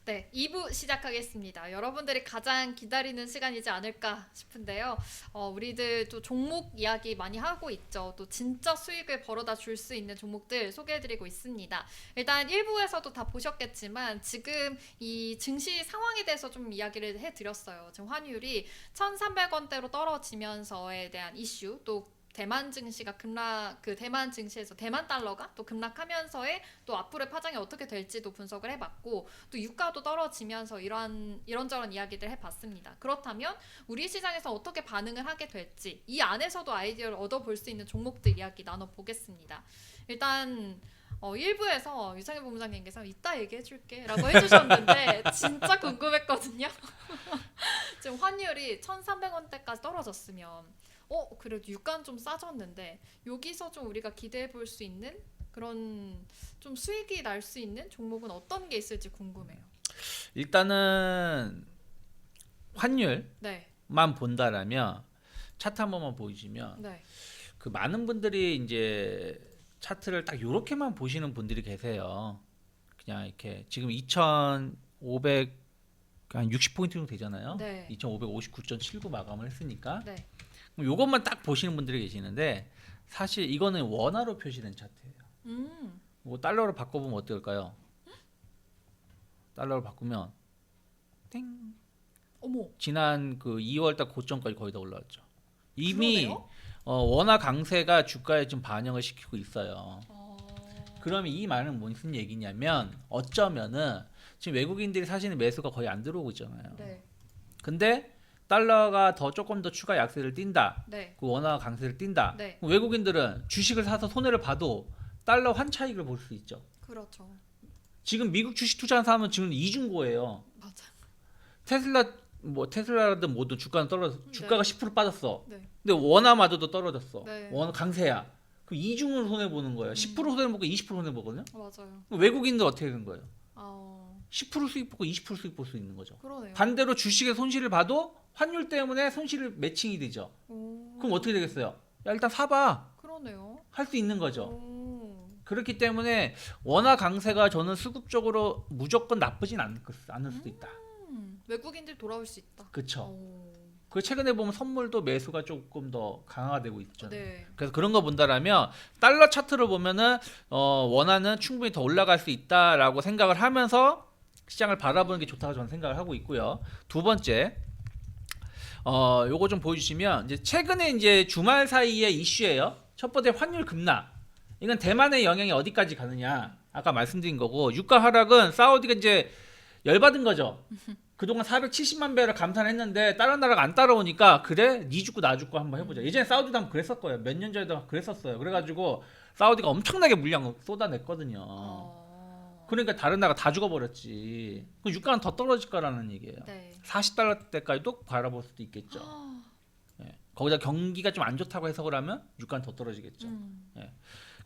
네, 2부 시작하겠습니다. 여러분들이 가장 기다리는 시간이지 않을까 싶은데요. 우리들 또 종목 이야기 많이 하고 있죠. 또 진짜 수익을 벌어다 줄 수 있는 종목들 소개해드리고 있습니다. 일단 1부에서도 다 보셨겠지만 지금 이 증시 상황에 대해서 좀 이야기를 해드렸어요. 지금 환율이 1,300원대로 떨어지면서에 대한 이슈, 또 대만 증시가 대만 증시에서 대만 달러가 또 급락하면서의 또 앞으로의 파장이 어떻게 될지도 분석을 해봤고, 또 유가도 떨어지면서 이런저런 이야기들 해봤습니다. 그렇다면 우리 시장에서 어떻게 반응을 하게 될지, 이 안에서도 아이디어를 얻어볼 수 있는 종목들 이야기 나눠보겠습니다. 일단 1부에서 유상희 본부장님께서 이따 얘기해줄게 라고 해주셨는데 진짜 궁금했거든요. 지금 환율이 1,300원대까지 떨어졌으면 그래도 유가는 좀 싸졌는데 여기서 좀 우리가 기대해 볼 수 있는 그런 좀 수익이 날 수 있는 종목은 어떤 게 있을지 궁금해요. 일단은 환율만 네, 본다라면 차트 한 번만 보시면 네, 그 많은 분들이 이제 차트를 딱 요렇게만 보시는 분들이 계세요. 그냥 이렇게 지금 2,500 한 60포인트 정도 되잖아요. 네, 2,559.79 마감을 했으니까 네. 그럼 요것만 딱 보시는 분들이 계시는데 사실 이거는 원화로 표시된 차트예요. 뭐 달러로 바꿔보면 어떨까요? 달러로 바꾸면 땡 어머, 지난 그 2월달 고점까지 거의 다 올라왔죠. 이미 그러네요? 원화 강세가 주가에 좀 반영을 시키고 있어요. 어, 그러면 이 말은 무슨 얘기냐면 어쩌면은 지금 외국인들이 사시는 매수가 거의 안 들어오고 있잖아요. 네, 근데 달러가 조금 더 추가 약세를 띈다. 네, 그 원화 강세를 띈다. 네. 그럼 외국인들은 주식을 사서 손해를 봐도 달러 환차익을 볼 수 있죠. 그렇죠. 지금 미국 주식 투자한 사람은 지금 이중고예요. 맞아. 테슬라든 뭐든 주가가 네. 10% 빠졌어. 네, 근데 원화마저도 떨어졌어. 네. 원화 강세야. 그 이중으로 손해 보는 거예요. 10% 손해 보고 20% 손해 보거든요. 맞아요. 그럼 외국인들 어떻게 되는 거예요? 10% 수익 보고 20% 수익 볼 수 있는 거죠. 그러네요. 반대로 주식의 손실을 봐도 환율 때문에 손실을 매칭이 되죠. 오, 그럼 어떻게 되겠어요? 야 일단 사봐. 그러네요. 할 수 있는 거죠. 오, 그렇기 때문에 원화 강세가 저는 수급적으로 무조건 나쁘진 않을 수도 있다. 외국인들 돌아올 수 있다. 그렇죠. 오, 그 최근에 보면 선물도 매수가 조금 더 강화가 되고 있죠. 네. 그래서 그런 거 본다라면 달러 차트를 보면은 원화는 충분히 더 올라갈 수 있다라고 생각을 하면서 시장을 바라보는 게 좋다고 저는 생각을 하고 있고요. 두 번째, 요거 좀 보여주시면 이제 최근에 이제 주말 사이의 이슈예요. 첫 번째 환율 급락. 이건 대만의 영향이 어디까지 가느냐. 아까 말씀드린 거고 유가 하락은 사우디가 이제 열받은 거죠. 그동안 470만 배를 감산했는데 다른 나라가 안 따라오니까 그래 니 죽고 나 죽고 한번 해보자. 예전에 사우디도 한번 그랬을 거예요. 몇 년 전에도 그랬었어요. 그래가지고 사우디가 엄청나게 물량 쏟아냈거든요. 그러니까 다른 나라가 다 죽어버렸지. 그 유가는 더 떨어질 거라는 얘기예요. 네. 40달러대까지도 바라볼 수도 있겠죠. 예. 거기다 경기가 좀 안 좋다고 해석을 하면 유가는 더 떨어지겠죠. 예.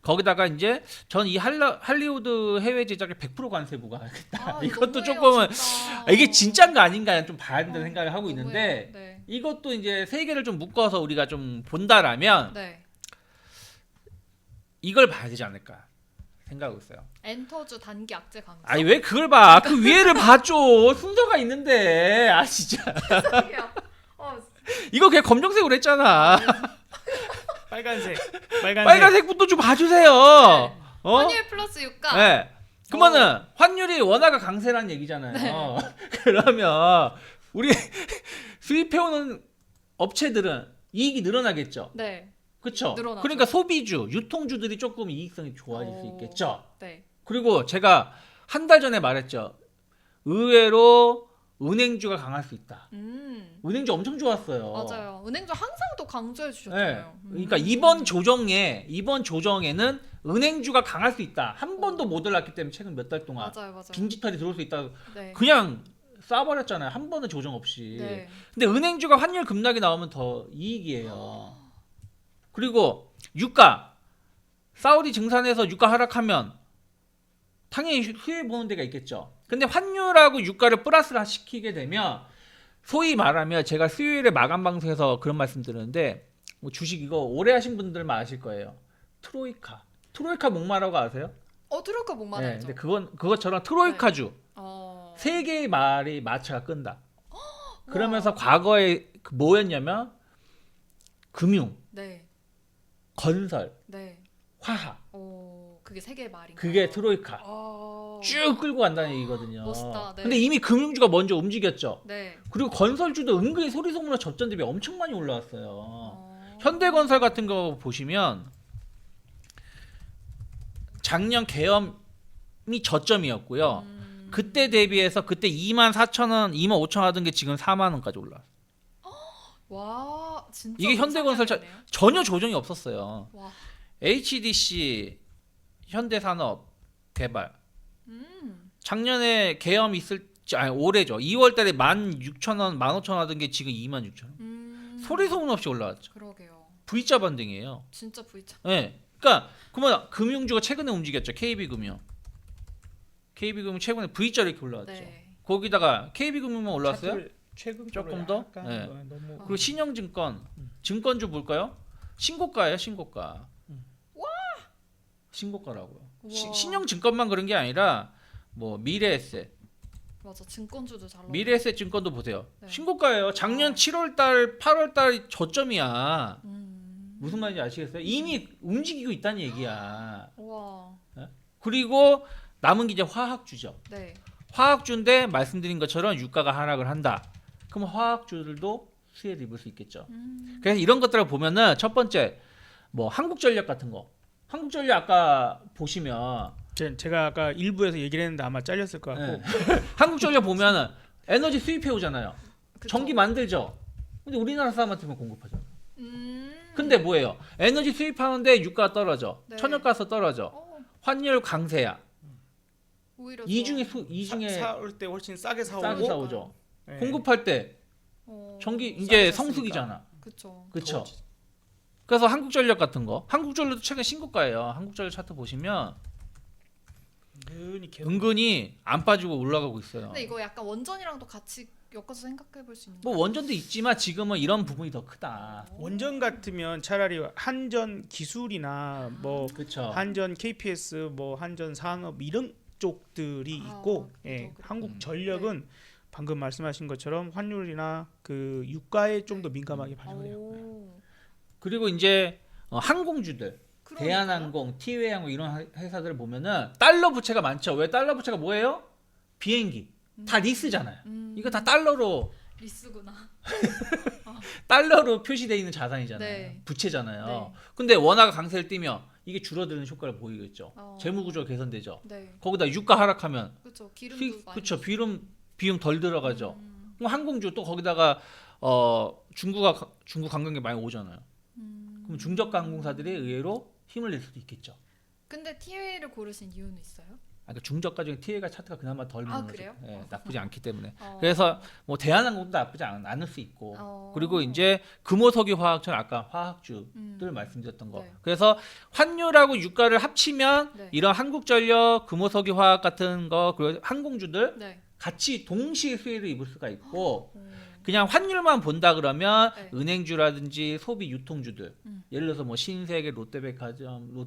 거기다가 이제 전 이 할리우드 해외 제작에 100% 관세 부과하겠다. 이것도 너무해요, 조금은 진짜. 이게 진짜인가 아닌가 좀 봐야 된다는 생각을 하고 너무해요. 있는데 네. 이것도 이제 세 개를 좀 묶어서 우리가 좀 본다라면 네. 이걸 봐야 되지 않을까 생각하고 있어요. 엔터주 단기 악재 강조. 아니 왜 그걸 봐? 그 위에를 봐줘. 순서가 있는데. 아 진짜. 죄송해요. 이거 그냥 검정색으로 했잖아. 빨간색. 빨간색부터 좀 봐주세요. 네. 어? 환율 플러스 유가. 네. 그러면은 환율이 원화가 강세라는 얘기잖아요. 네. 그러면 우리 수입해오는 업체들은 이익이 늘어나겠죠. 네. 그렇죠. 늘어나죠. 그러니까 소비주, 유통주들이 조금 이익성이 좋아질 수 있겠죠. 네. 그리고 제가 한 달 전에 말했죠. 의외로 은행주가 강할 수 있다. 은행주 엄청 좋았어요. 맞아요. 은행주 항상 또 강조해 네. 주셨잖아요. 그러니까 이번 조정에는 은행주가 강할 수 있다. 한 번도 못 올랐기 때문에 최근 몇 달 동안 맞아요. 빈지털이 들어올 수 있다. 네. 그냥 싸버렸잖아요. 한 번은 조정 없이. 네. 근데 은행주가 환율 급락이 나오면 더 이익이에요. 그리고 유가 사우디 증산에서 유가 하락하면 당연히 수혜 보는 데가 있겠죠. 근데 환율하고 유가를 플러스를 시키게 되면 소위 말하면 제가 수요일에 마감 방송에서 그런 말씀 드렸는데 뭐 주식 이거 오래 하신 분들만 아실 거예요. 트로이카 목마라고 아세요? 트로이카 목 네, 말하죠. 근데 그것처럼 트로이카주 세 개의 말이 마차가 끈다. 그러면서 과거에 뭐였냐면 금융, 네. 건설, 네. 화학 그게 세 개의 말인가요? 그게 트로이카 어. 쭉 끌고 간다는 얘기거든요. 멋있다. 네. 근데 이미 금융주가 먼저 움직였죠. 네. 그리고 건설주도 은근히 소리 소문에 접전 대비 엄청 많이 올라왔어요. 어. 현대건설 같은 거 보시면 작년 계엄이 저점이었고요. 그때 대비해서 그때 24,000원, 25,000원 하던 게 지금 4만 원까지 올라. 와, 진짜 이게 현대건설 상향이네요. 전혀 조정이 없었어요. 와. HDC, 현대산업개발 음. 작년에 계엄 있을 아니 올해죠. 2월달에 16,000원, 15,000원 하던 게 지금 26,000원. 소리 소문 없이 올라왔죠. 그러게요. V자 반등이에요. 진짜 V자. 예. 네. 그러니까 그러면 금융주가 최근에 움직였죠. KB금융. KB금융 최근에 V자로 이렇게 올라왔죠. 네. 거기다가 KB금융만 올라왔어요. 최근 조금 더? 네. 너무 그리고 신영증권, 증권주 볼까요? 신고가예요, 신고가. 신고가라고요. 우와. 신영증권만 그런 게 아니라 뭐 미래에셋, 맞아. 증권주도 잘 나와. 미래에셋 증권도 보세요. 네. 신고가예요. 작년 7월달, 8월달 저점이야. 무슨 말인지 아시겠어요? 이미 움직이고 있다는 얘기야. 와. 그리고 남은 게 이제 화학주죠. 네. 화학주인데 말씀드린 것처럼 유가가 하락을 한다. 그럼 화학주들도 수혜를 입을 수 있겠죠. 그래서 이런 것들을 보면은 첫 번째 뭐 한국전력 같은 거. 한국전력 아까 보시면 제가 아까 일부에서 얘기를 했는데 아마 잘렸을 것 같고 한국전력 보면은 에너지 수입해 오잖아요. 그쵸. 전기 만들죠. 근데 우리나라 사람한테만 공급하죠. 음. 근데 뭐예요? 에너지 수입하는데 유가가 떨어져. 네. 천연가스 떨어져. 어, 환율 강세야. 오히려 이 좋아. 중에 이 중에 사올 때 훨씬 싸게 사오고 싸게 사오죠. 네. 공급할 때 전기 이제 성수기잖아. 그쵸. 그렇죠. 그래서 한국전력 같은 거, 한국전력도 최근 신고가예요. 한국전력 차트 보시면 은근히 계속 은근히 안 빠지고 올라가고 있어요. 근데 이거 약간 원전이랑도 같이 엮어서 생각해 볼 수 있는 뭐 거예요? 원전도 있지만 지금은 이런 부분이 더 크다. 원전 같으면 차라리 한전 기술이나 뭐 그렇죠. 한전 KPS 뭐 한전 산업 이런 쪽들이 있고 그래도 한국 전력은 방금 말씀하신 것처럼 환율이나 그 유가에 좀 더 민감하게 반영을 해요. 오. 그리고 이제 항공주들, 그러니까요. 대한항공, 티웨이항공 이런 회사들을 보면은 달러 부채가 많죠. 왜 달러 부채가 뭐예요? 비행기 다 리스잖아요. 이거 다 달러로 리스구나. 표시되어 있는 자산이잖아요. 네. 부채잖아요. 네. 근데 원화가 강세를 띠면 이게 줄어드는 효과를 보이겠죠. 재무 구조가 개선되죠. 네. 거기다 유가 하락하면 그렇죠. 기름도 많이. 그렇죠. 비용 덜 들어가죠. 음. 그럼 항공주 또 거기다가 중국 관광객 많이 오잖아요. 그럼 중저가 항공사들이 의외로 힘을 낼 수도 있겠죠. 근데 TA를 고르신 이유는 있어요? 그러니까 중저가 중에 TA가 차트가 그나마 덜 아, 무너져. 그래요? 예, 나쁘지 않기 때문에. 어. 그래서 뭐 대한항공도 나쁘지 않을 수 있고. 어. 그리고 이제 금호석유 화학처럼 아까 화학주들 음. 말씀드렸던 거. 네. 그래서 환율하고 유가를 합치면 네. 이런 한국전력, 금호석유 화학 같은 거 그리고 항공주들 네. 같이 동시에 수혜를 입을 수가 있고 오. 그냥 환율만 본다 그러면 네. 은행주라든지 소비 유통주들 예를 들어서 뭐 신세계, 롯데백화점,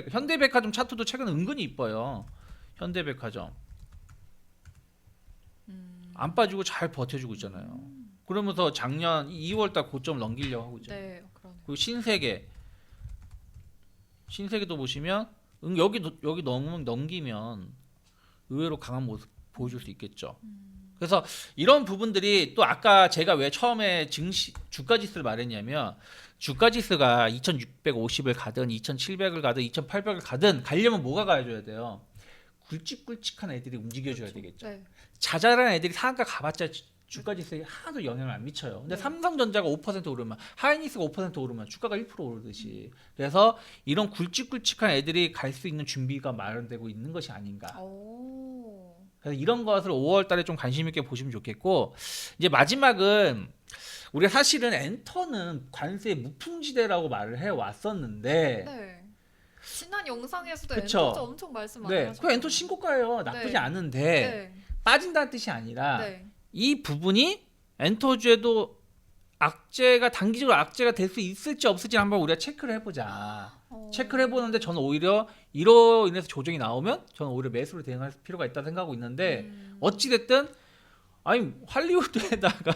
현대백화점 차트도 최근 은근히 이뻐요. 현대백화점 안 빠지고 잘 버텨주고 있잖아요. 그러면서 작년 2월달 고점 넘기려고 하고 있잖아요. 네, 그러네. 그리고 신세계도 보시면 여기 넘기면 의외로 강한 모습 보여줄 수 있겠죠. 그래서 이런 부분들이 또 아까 제가 왜 처음에 주가 지수를 말했냐면 주가 지수가 2650을 가든 2700을 가든 2800을 가든 가려면 뭐가 가져야 돼요? 굵직굵직한 애들이 움직여줘야 되겠죠. 네. 자잘한 애들이 상한가 가봤자 주가 지수에 하나도 영향을 안 미쳐요. 근데 네. 삼성전자가 5% 오르면 하이닉스가 5% 오르면 주가가 1% 오르듯이 그래서 이런 굵직굵직한 애들이 갈 수 있는 준비가 마련되고 있는 것이 아닌가. 오. 그래서 이런 것을 5월달에 좀 관심 있게 보시면 좋겠고 이제 마지막은 우리가 사실은 엔터는 관세 무풍지대라고 말을 해 왔었는데 네. 지난 영상에서도 그쵸. 엔터즈 엄청 말씀 많이 네, 하셨죠. 그 엔터 신고가예요. 나쁘지 네. 않은데 네. 빠진다는 뜻이 아니라 네. 이 부분이 엔터주에도 악재가 단기적으로 악재가 될 수 있을지 없을지 한번 우리가 체크를 해보자. 체크를 해보는데 저는 오히려 이로 인해서 조정이 나오면 저는 오히려 매수로 대응할 필요가 있다 생각하고 있는데 어찌 됐든 아니 할리우드에다가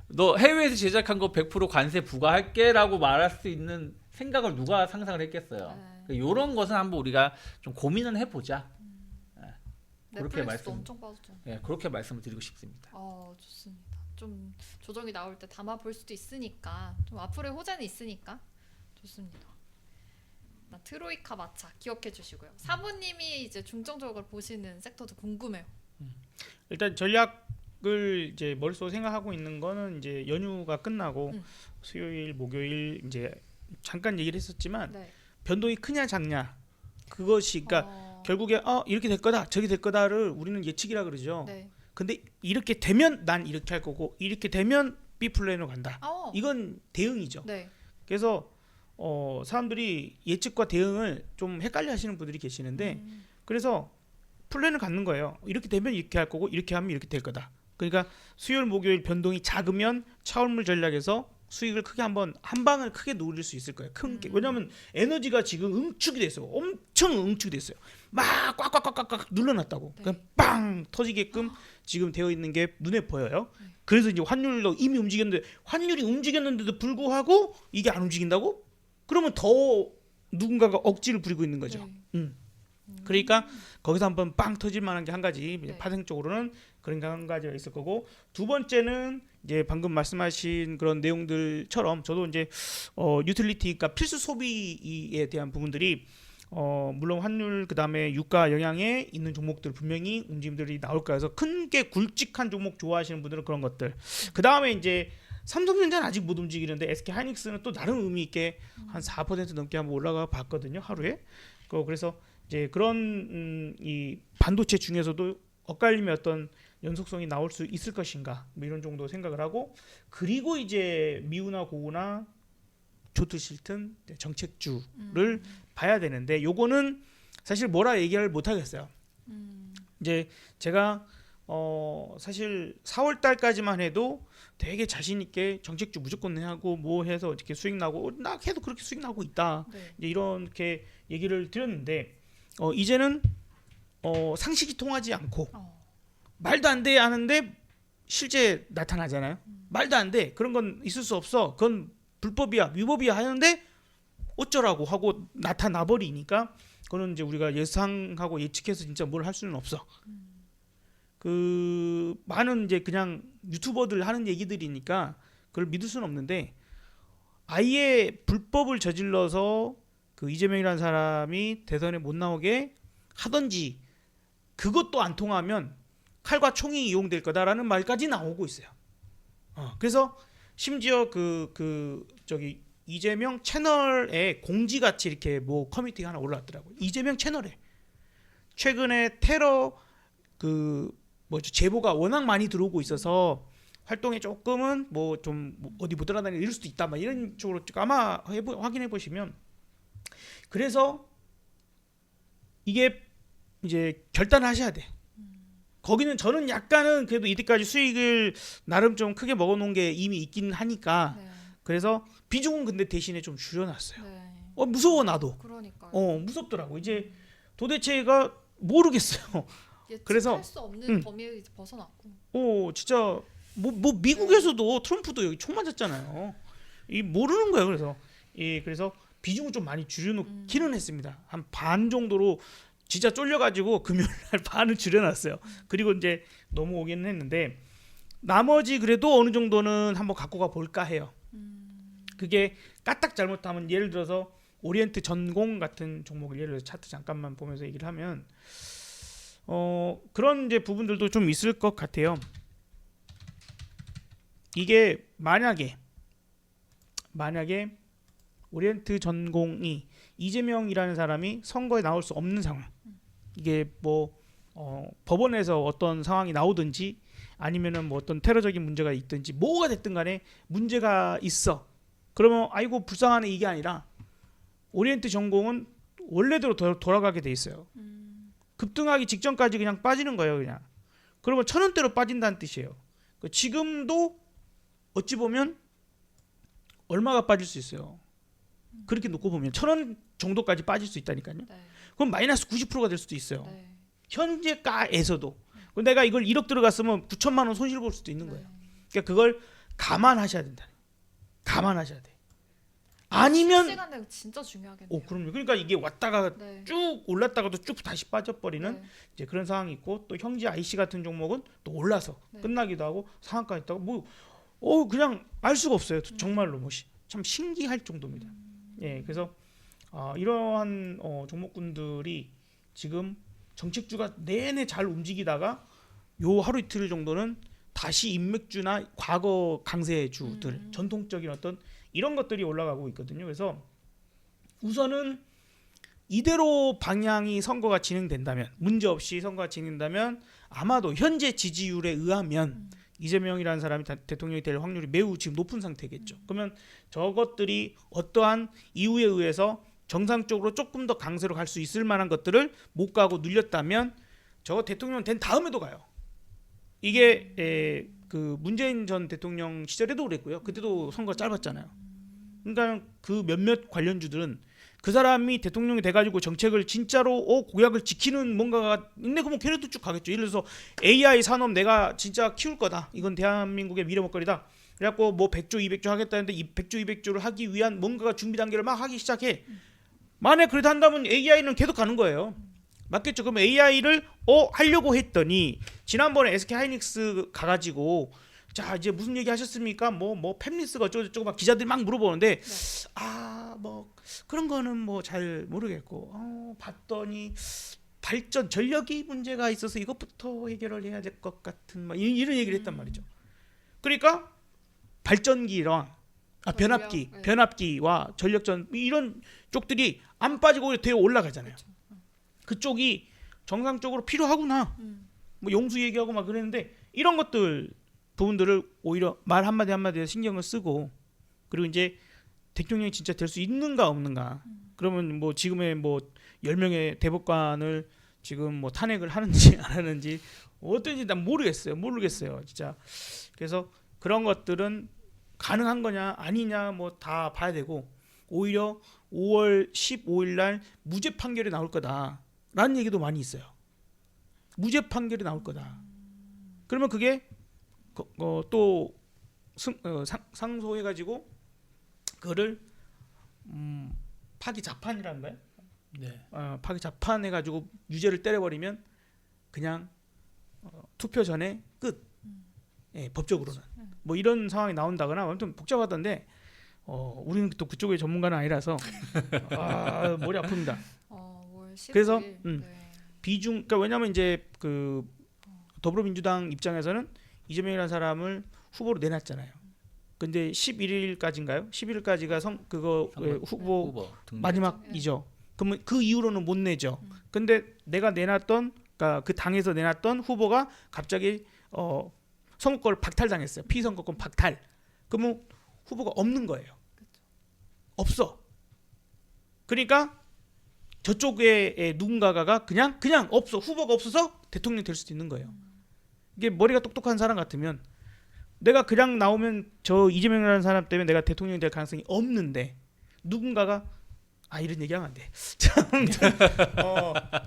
너 해외에서 제작한 거 100% 관세 부과할게라고 말할 수 있는 생각을 누가 상상을 했겠어요. 이런 것은 한번 우리가 좀 고민은 해보자. 그렇게 넷플릭스도 말씀- 엄청 빠졌죠. 예, 그렇게 말씀을 드리고 싶습니다. 좋습니다. 좀 조정이 나올 때 담아 볼 수도 있으니까 좀 앞으로의 호재는 있으니까 좋습니다. 트로이카 마차 기억해 주시고요. 사부님이 이제 중점적으로 보시는 섹터도 궁금해요. 일단 전략을 이제 머릿속에 생각하고 있는 거는 이제 연휴가 끝나고 수요일, 목요일 이제 잠깐 얘기를 했었지만 네. 변동이 크냐 작냐 그것이 그러니까 결국에 이렇게 될 거다 저렇게 될 거다를 우리는 예측이라 그러죠. 네. 근데 이렇게 되면 난 이렇게 할 거고 이렇게 되면 B 플랜으로 간다. 이건 대응이죠. 네. 그래서 사람들이 예측과 대응을 좀 헷갈려 하시는 분들이 계시는데 그래서 플랜을 갖는 거예요. 이렇게 되면 이렇게 할 거고 이렇게 하면 이렇게 될 거다. 그러니까 수요일 목요일 변동이 작으면 차원물 전략에서 수익을 크게 한 방을 크게 노릴 수 있을 거예요. 큰 게. 왜냐하면 에너지가 지금 응축이 됐어요. 엄청 응축이 됐어요. 막 꽉꽉꽉꽉 눌러놨다고. 네. 그냥 빵 터지게끔 지금 되어 있는 게 눈에 보여요. 그래서 이제 환율도 이미 움직였는데 환율이 움직였는데도 불구하고 이게 안 움직인다고? 그러면 더 누군가가 억지를 부리고 있는 거죠. 네. 그러니까 거기서 한번 빵 터질 만한 게 한 가지 네. 파생적으로는 그런 게 한 가지가 있을 거고 두 번째는 이제 방금 말씀하신 그런 내용들처럼 저도 이제 유틸리티가 필수 소비에 대한 부분들이 물론 환율 그다음에 유가 영향에 있는 종목들 분명히 움직임들이 나올 거야. 그래서 큰 게 굵직한 종목 좋아하시는 분들은 그런 것들. 그다음에 이제 삼성전자는 아직 못 움직이는데 SK 하이닉스는 또 나름 의미 있게 한 4% 넘게 한번 올라가 봤거든요, 하루에. 그래서 이제 그런 이 반도체 중에서도 엇갈림의 어떤 연속성이 나올 수 있을 것인가 뭐 이런 정도 생각을 하고 그리고 이제 미우나 고우나 좋든 싫든 정책주를 봐야 되는데 요거는 사실 뭐라 얘기를 못 하겠어요. 이제 제가 사실 4월 달까지만 해도 되게 자신 있게 정책주 무조건 하고 뭐 해서 이렇게 수익 나고 나 해도 그렇게 수익 나고 있다. 네. 이제 이렇게 얘기를 드렸는데 이제는 상식이 통하지 않고 말도 안 돼 하는데 실제 나타나잖아요. 말도 안 돼. 그런 건 있을 수 없어. 그건 불법이야, 위법이야 하는데 어쩌라고 하고 나타나 버리니까 그거는 이제 우리가 예상하고 예측해서 진짜 뭘 할 수는 없어. 그 많은 이제 그냥 유튜버들 하는 얘기들이니까 그걸 믿을 수는 없는데 아예 불법을 저질러서 그 이재명이라는 사람이 대선에 못 나오게 하든지 그것도 안 통하면 칼과 총이 이용될 거다라는 말까지 나오고 있어요. 그래서 심지어 저기 이재명 채널에 공지같이 이렇게 뭐 커뮤니티가 하나 올라왔더라고요. 이재명 채널에 최근에 테러 제보가 워낙 많이 들어오고 있어서 활동에 조금은 뭐 좀 어디 못 돌아다니는 이럴 수도 있다. 막 이런 쪽으로 아마 확인해 보시면 그래서 이게 이제 결단을 하셔야 돼. 거기는 저는 약간은 그래도 이때까지 수익을 나름 좀 크게 먹어놓은 게 이미 있긴 하니까 네. 그래서 비중은 근데 대신에 좀 줄여놨어요. 네. 무서워 나도. 그러니까요. 무섭더라고. 이제 도대체가 모르겠어요. 그래서 예측할 수 없는 범위를 이제 벗어났고. 진짜 뭐 미국에서도 트럼프도 여기 총 맞았잖아요. 이 모르는 거예요. 그래서 비중을 좀 많이 줄여놓기는 했습니다. 한 반 정도로 진짜 쫄려가지고 금요일날 반을 줄여놨어요. 그리고 이제 넘어오기는 했는데 나머지 그래도 어느 정도는 한번 갖고 가 볼까 해요. 그게 까딱 잘못하면 예를 들어서 오리엔트 전공 같은 종목을 예를 들어서 차트 잠깐만 보면서 얘기를 하면 그런 이제 부분들도 좀 있을 것 같아요. 이게 만약에 오리엔트 전공이 이재명이라는 사람이 선거에 나올 수 없는 상황, 이게 뭐 법원에서 어떤 상황이 나오든지 아니면은 뭐 어떤 테러적인 문제가 있든지 뭐가 됐든 간에 문제가 있어. 그러면 아이고 불쌍하네 이게 아니라 오리엔트 전공은 원래대로 돌아가게 돼 있어요. 급등하기 직전까지 그냥 빠지는 거예요, 그냥. 그러면 1,000원대로 빠진다는 뜻이에요. 지금도 어찌 보면 얼마가 빠질 수 있어요? 그렇게 놓고 보면 1,000원 정도까지 빠질 수 있다니까요. 네. 그럼 마이너스 90%가 될 수도 있어요. 네. 현재가에서도. 그럼 내가 이걸 1억 들어갔으면 9천만 원 손실 볼 수도 있는 네. 거예요. 그러니까 그걸 감안하셔야 된다. 감안하셔야 돼. 아니면 시간에 진짜 중요하겠네요. 그럼요. 그러니까 이게 왔다가 네. 쭉 올랐다가도 쭉 다시 빠져버리는 네. 이제 그런 상황이 있고 또 형제 IC 같은 종목은 또 올라서 네. 끝나기도 하고 상한가 있다가 그냥 알 수가 없어요. 정말로 참 신기할 정도입니다. 예, 그래서 이러한 종목군들이 지금 정책주가 내내 잘 움직이다가 요 하루 이틀 정도는 다시 인맥주나 과거 강세주들 전통적인 어떤 이런 것들이 올라가고 있거든요. 그래서 우선은 이대로 방향이 선거가 진행된다면 문제없이 선거가 진행된다면 아마도 현재 지지율에 의하면 이재명이라는 사람이 대통령이 될 확률이 매우 지금 높은 상태겠죠. 그러면 저것들이 어떠한 이유에 의해서 정상적으로 조금 더 강세로 갈 수 있을 만한 것들을 못 가고 눌렸다면 저거 대통령 된 다음에도 가요. 이게 그 문재인 전 대통령 시절에도 그랬고요. 그때도 선거가 짧았잖아요. 그러니까 그 몇몇 관련주들은 그 사람이 대통령이 돼가지고 정책을 진짜로 공약을 지키는 뭔가가 있네. 그러면 걔네도 쭉 가겠죠. 예를 들어서 AI 산업 내가 진짜 키울 거다. 이건 대한민국의 미래 먹거리다. 그래갖고 뭐 100조 200조 하겠다는데 이 100조 200조를 하기 위한 뭔가가 준비 단계를 막 하기 시작해. 만약 그래도 한다면 AI는 계속 가는 거예요. 맞겠죠? 그럼 AI를 하려고 했더니 지난번에 SK 하이닉스 가가지고 자 이제 무슨 얘기 하셨습니까? 뭐 팹리스가 어쩌고저쩌고 막 기자들이 막 물어보는데 뭐 그런 거는 뭐 잘 모르겠고 봤더니 발전 전력이 문제가 있어서 이것부터 해결을 해야 될 것 같은 막 이런 얘기를 했단 말이죠. 그러니까 발전기랑 변압기, 네. 변압기와 전력전 이런 쪽들이 안 빠지고 오히려 되어 올라가잖아요. 그쪽이 정상적으로 필요하구나. 뭐 용수 얘기하고 막 그랬는데 이런 것들 부분들을 오히려 말 한마디 한마디에 신경을 쓰고 그리고 이제 대통령이 진짜 될 수 있는가 없는가. 그러면 뭐 지금의 뭐 10명의 대법관을 지금 뭐 탄핵을 하는지 안 하는지 어떤지 난 모르겠어요. 진짜. 그래서 그런 것들은 가능한 거냐 아니냐 뭐 다 봐야 되고 오히려 5월 15일 날 무죄 판결이 나올 거다라는 얘기도 많이 있어요. 무죄 판결이 나올 거다. 그러면 그게 또 상소해가지고 그거를 파기 자판이라는 거예요. 네. 파기 자판해가지고 유죄를 때려버리면 그냥 투표 전에 끝. 예, 법적으로는 뭐 이런 상황이 나온다거나 아무튼 복잡하던데 우리는 또 그쪽의 전문가는 아니라서 머리 아픕니다. 5월 15일. 그래서 네. 그러니까 왜냐하면 이제 그 더불어민주당 입장에서는 이재명이라는 사람을 후보로 내놨잖아요. 근데 11일까지인가요? 11일까지가 후보 등록. 마지막이죠. 그러면 그 이후로는 못 내죠. 근데 내가 내놨던 그러니까 그 당에서 내놨던 후보가 갑자기 선거권을 박탈당했어요. 피선거권 박탈. 그러면 후보가 없는 거예요. 없어. 그러니까 저쪽에 누군가가 그냥 없어. 후보가 없어서 대통령이 될 수도 있는 거예요. 이게 머리가 똑똑한 사람 같으면 내가 그냥 나오면 저 이재명이라는 사람 때문에 내가 대통령이 될 가능성이 없는데 누군가가 이런 얘기하면 안 돼.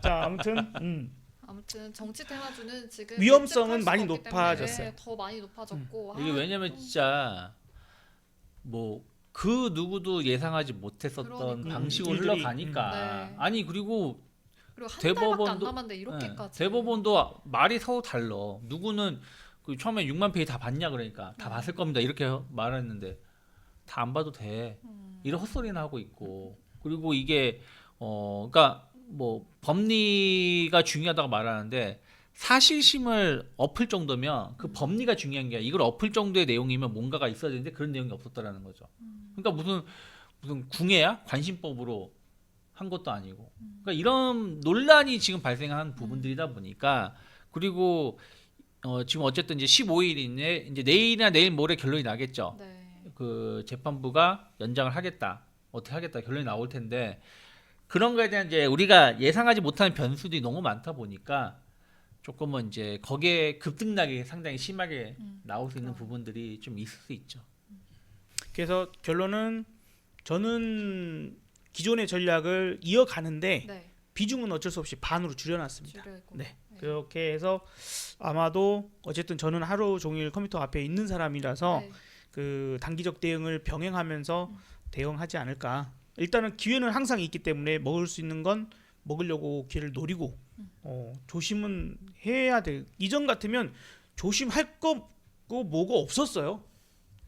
자, 아무튼 정치 테마주는 지금 위험성은 예측할 많이 수가 없기 높아졌어요. 때문에 더 많이 높아졌고 이게 왜냐면 진짜 뭐 그 누구도 예상하지 못했었던 그러니까요. 방식으로 일들이, 흘러가니까 네. 아니 그리고 그리고 한 달밖에 안 대법원도- 남았는데 이렇게까지. 대법원도 말이 서로 달라. 누구는 그 처음에 6만 페이지 다 봤냐 그러니까 다 봤을 겁니다 이렇게 말했는데 다 안 봐도 돼. 이런 헛소리나 하고 있고 그리고 이게 그러니까 뭐 법리가 중요하다고 말하는데 사실심을 엎을 정도면 그 법리가 중요한 게 아니라 이걸 엎을 정도의 내용이면 뭔가가 있어야 되는데 그런 내용이 없었다라는 거죠. 그러니까 무슨 궁예야 관심법으로 한 것도 아니고 그러니까 이런 논란이 지금 발생한 부분들이다 보니까 그리고 지금 어쨌든 이제 15일인데 이제 내일이나 내일 모레 결론이 나겠죠. 네. 그 재판부가 연장을 하겠다 어떻게 하겠다 결론이 나올 텐데 그런 거에 대한 이제 우리가 예상하지 못하는 변수들이 너무 많다 보니까 조금은 이제 거기에 급등락이 상당히 심하게 나올 수 있는 부분들이 좀 있을 수 있죠. 그래서 결론은 저는 기존의 전략을 이어가는데 네. 비중은 어쩔 수 없이 반으로 줄여놨습니다. 줄여있고. 네. 그렇게 해서 아마도 어쨌든 저는 하루 종일 컴퓨터 앞에 있는 사람이라서 네. 그 단기적 대응을 병행하면서 대응하지 않을까. 일단은 기회는 항상 있기 때문에 먹을 수 있는 건 먹으려고 기회를 노리고 조심은 해야 돼. 이전 같으면 조심할 거 뭐가 없었어요.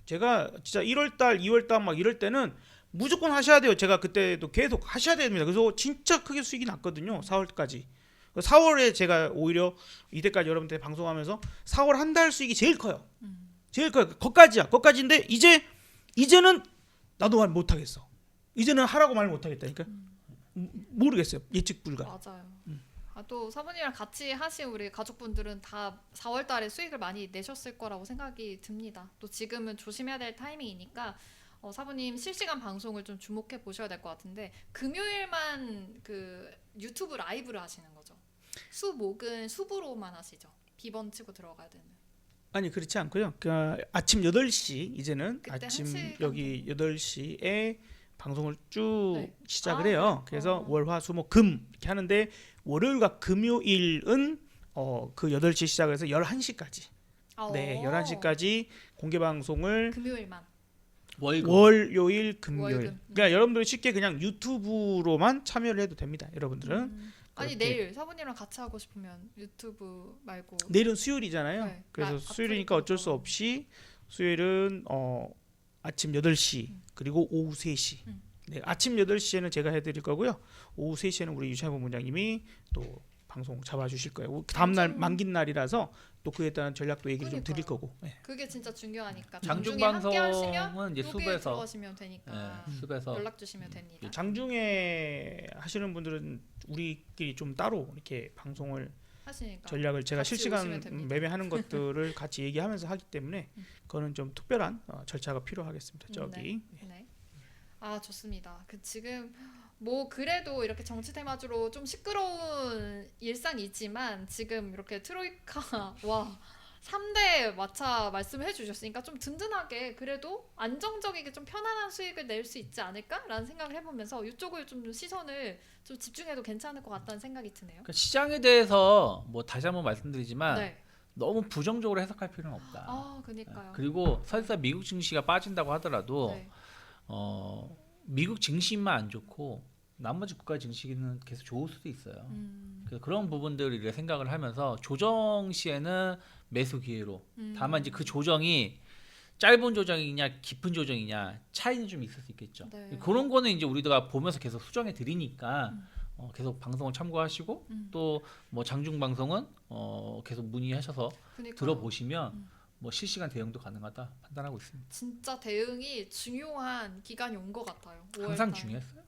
제가 진짜 1월달, 2월달 막 이럴 때는 무조건 하셔야 돼요. 제가 그때도 계속 하셔야 됩니다. 그래서 진짜 크게 수익이 났거든요. 4월까지. 4월에 제가 오히려 이때까지 여러분들 방송하면서 4월 한 달 수익이 제일 커요. 제일 커요. 거기까지야. 거기까지인데 이제는 나도 말 못하겠어. 이제는 하라고 말 못하겠다니까. 모르겠어요. 예측 불가. 맞아요. 또 사부님이랑 같이 하신 우리 가족분들은 다 4월 달에 수익을 많이 내셨을 거라고 생각이 듭니다. 또 지금은 조심해야 될 타이밍이니까 사부님 실시간 방송을 좀 주목해 보셔야 될 것 같은데 금요일만 그 유튜브 라이브를 하시는 거죠. 수목은 수부로만 하시죠. 비번 치고 들어가야 되는. 아니 그렇지 않고요. 그 아침 8시 이제는 그때 아침 1시 여기 8시에 방송을 쭉 네. 시작을 해요. 그래서 월화수목금 이렇게 하는데 월요일과 금요일은 그 8시 시작해서 11시까지. 네, 11시까지 공개 방송을 금요일만. 월요일, 금요일. 월금. 그러니까 여러분들이 쉽게 그냥 유튜브로만 참여를 해도 됩니다. 여러분들은. 아니 그렇게. 내일 사부님이랑 같이 하고 싶으면 유튜브 말고 내일은 수요일이잖아요. 네. 그래서 앞으로 수요일이니까 어쩔 수 없이 수요일은 아침 8시 그리고 오후 3시. 네, 아침 8시에는 제가 해드릴 거고요. 오후 3시에는 우리 유창범 본부장님이 또 방송 잡아주실 거예요. 다음날 만긴 날이라서 또 그에 따른 전략도 얘기를 좀 드릴 거고. 네. 그게 진짜 중요하니까 장중 장중에 함께 하시면 방송은 이제 여기 숲에서 들어가시면 되니까 숲에서 연락 주시면 됩니다. 장중에 하시는 분들은 우리끼리 좀 따로 이렇게 방송을 하시니까 전략을 제가 같이 실시간 오시면 됩니다. 매매하는 것들을 같이 얘기하면서 하기 때문에 그거는 좀 특별한 절차가 필요하겠습니다. 저기. 네. 아 좋습니다. 그 지금 뭐 그래도 이렇게 정치 테마주로 좀 시끄러운 일상이지만 지금 이렇게 트로이카 와 3대 마차 말씀해 주셨으니까 좀 든든하게 그래도 안정적이게 좀 편안한 수익을 낼 수 있지 않을까라는 생각을 해보면서 이쪽을 좀 시선을 좀 집중해도 괜찮을 것 같다는 생각이 드네요. 그러니까 시장에 대해서 뭐 다시 한번 말씀드리지만 네. 너무 부정적으로 해석할 필요는 없다. 아 그니까요. 그리고 설사 미국 증시가 빠진다고 하더라도 네. 미국 증시만 안 좋고 나머지 국가 증시는 계속 좋을 수도 있어요. 그래서 그런 부분들을 생각을 하면서 조정 시에는 매수 기회로. 다만 이제 그 조정이 짧은 조정이냐 깊은 조정이냐 차이는 좀 있을 수 있겠죠. 네. 그런 거는 이제 우리가 보면서 계속 수정해 드리니까 계속 방송을 참고하시고 또 뭐 장중 방송은 계속 문의하셔서 그러니까요. 들어보시면 뭐 실시간 대응도 가능하다 판단하고 있습니다. 진짜 대응이 중요한 기간이 온 것 같아요. 항상 5월달. 중요했어요.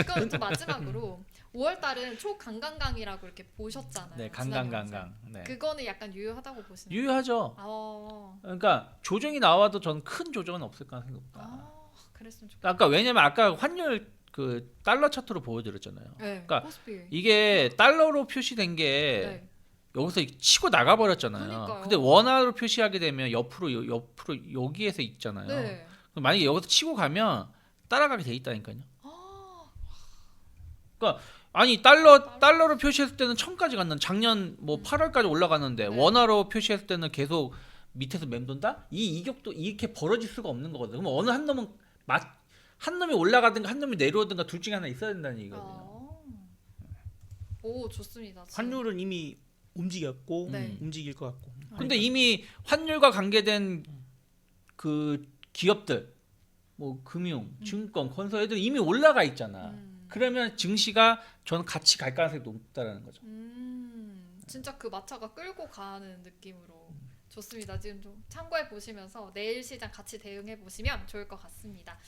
그럼 또 마지막으로 5월달은 초강강강이라고 이렇게 보셨잖아요. 네, 지난 강강강강. 네. 영상. 그거는 약간 유효하다고 보시나요? 유효하죠. 그러니까 조정이 나와도 전 큰 조정은 없을 거라 생각합니다. 그랬으면 좋겠다. 아까 왜냐면 아까 환율 그 달러 차트로 보여드렸잖아요. 네, 그러니까 코스피. 이게 달러로 표시된 게 네. 여기서 치고 나가 버렸잖아요. 그러니까요. 근데 원화로 표시하게 되면 옆으로 여기에서 있잖아요. 네. 그럼 만약에 여기서 치고 가면 따라가게 돼 있다니까요. 그러니까 아니 달러로 표시했을 때는 1000까지 갔는 작년 뭐 8월까지 올라갔는데 네. 원화로 표시했을 때는 계속 밑에서 맴돈다? 이 이격도 이렇게 벌어질 수가 없는 거거든요. 그럼 어느 한 놈은 한 놈이 올라가든가 한 놈이 내려오든가 둘 중에 하나 있어야 된다는 얘기거든요. 오 좋습니다. 지금. 환율은 이미 움직였고 네. 움직일 것 같고. 근데 이미 환율과 관계된 그 기업들 뭐 금융, 증권, 건설 애들 이미 올라가 있잖아. 그러면 증시가 저는 같이 갈 가능성이 높다라는 거죠. 진짜 그 마차가 끌고 가는 느낌으로 좋습니다. 지금 좀 참고해 보시면서 내일 시장 같이 대응해 보시면 좋을 것 같습니다.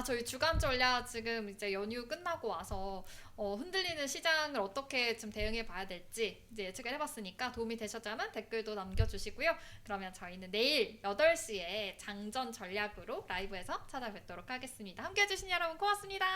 저희 주간 전략 지금 이제 연휴 끝나고 와서 흔들리는 시장을 어떻게 좀 대응해 봐야 될지 이제 예측을 해봤으니까 도움이 되셨다면 댓글도 남겨주시고요. 그러면 저희는 내일 8시에 장전 전략으로 라이브에서 찾아뵙도록 하겠습니다. 함께해 주신 여러분 고맙습니다.